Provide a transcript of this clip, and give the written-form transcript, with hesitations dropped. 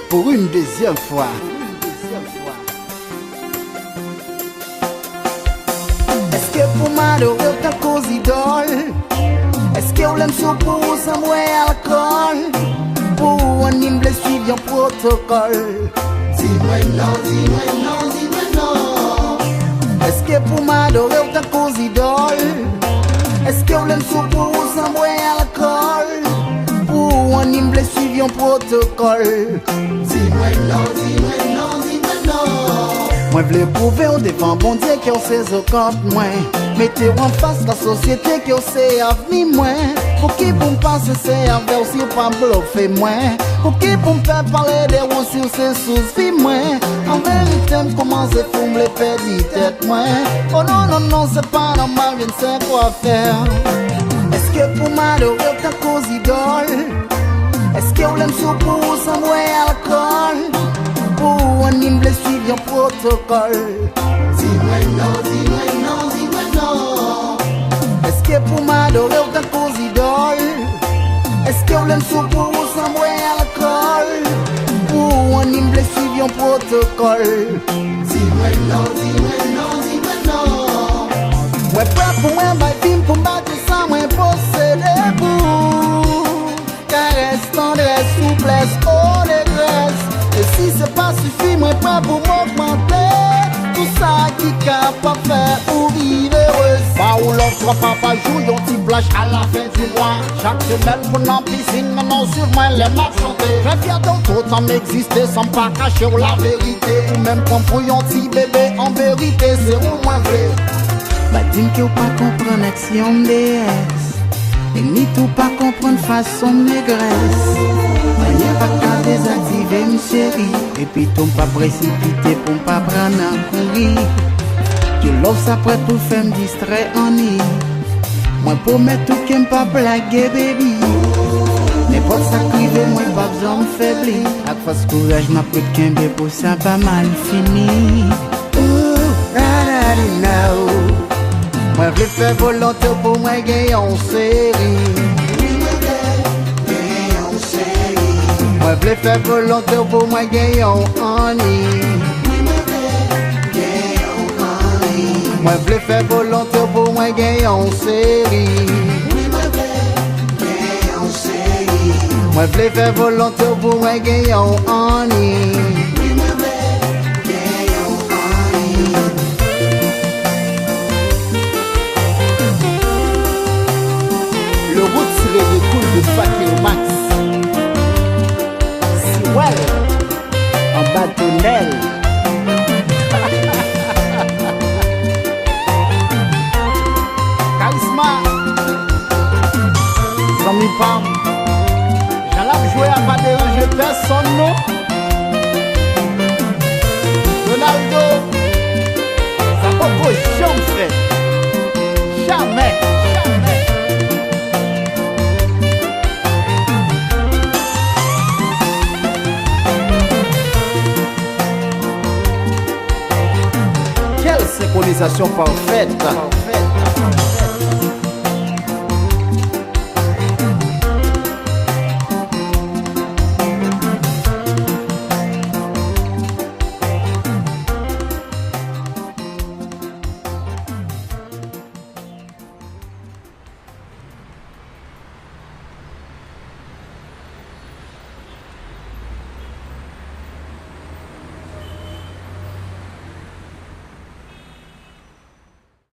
Pour une deuxième fois. Est-ce que pour m'adorer ta cause idole? Est-ce que l'aime sur pour s'envoyer alcool? Pour un hymne suivre un protocole? Dis-moi non, dis-moi non, dis-moi non. Est-ce que pour m'adorer ta cause idole? Est-ce que l'aime sur pour s'envoyer alcool? Pour un hymne suivre un protocole? Dis-moi non, dis-moi non, dis-moi non. Moi v'lais prouver au devant bon Dieu qu'on sait au compte moi. Mettez en face la société qu'on sait avenir moi. Pour qui pour me passer c'est avec si pas bluffer moi. Pour qui pour me faire parler des rons si c'est sous-vie moi. En vérité m'commence à me les perdre tête moi. Oh non non non c'est pas normal, je ne sais quoi faire. Est-ce que pour m'adorer ta cause idole? Est-ce qu'on l'aime sur pour s'envoyer alcool? Pour un hymne suivre un protocole? Dis-moi non, dis-moi non, dis-moi non. Est-ce que pour m'adorer ta cause idole? Est-ce qu'on l'aime sur pour s'envoyer alcool? Pour un hymne suivre un protocole? Dis-moi non, dis-moi non, dis-moi non. Ouais, pas pour moi, bah, film pour battre ça, moi, posséder pour. Caresse, tendresse, souplesse, oh négresse. Et si c'est pas suffi, moi pas pour m'augmenter. Tout ça qui capable faire pour vivre heureuse. Pas où l'offre papa joue un petit flash à la fin du mois. Chaque semaine pour en piscine, maintenant sur moi les marches chanter. Très fier d'autres temps m'exister sans pas cacher la vérité. Ou même qu'on fouille un petit bébé en vérité, c'est au moins vrai. Bah dis-moi que pas comprendre action DS. Et ni tout pas comprendre façon négresse. Manière pas qu'à désactiver une série. Et puis ton pas précipité pour pas prendre un courir. Tu l'offres après tout fait me distraire en nid. Moi pour mettre tout qui me pas blaguer baby. N'importe ça crive moi pas besoin me faiblir. À force courage m'a pris qu'un bé pour ça pas mal fini. Moi je fais volonté pour moi gagner en série. Moi je fais volonté pour moi gagner en ligne. Moi je fais volonté pour moi gagner en série. Moi je fais volonté pour moi gagner en ligne. Le route serait le cool de Fakir Max. Si well, en bâtonnel. Charisma. Zami Pam. J'allais jouer à pas déranger personne, non? Ronaldo. Ça va pas jamais fait. Jamais. Synchronisation parfaite.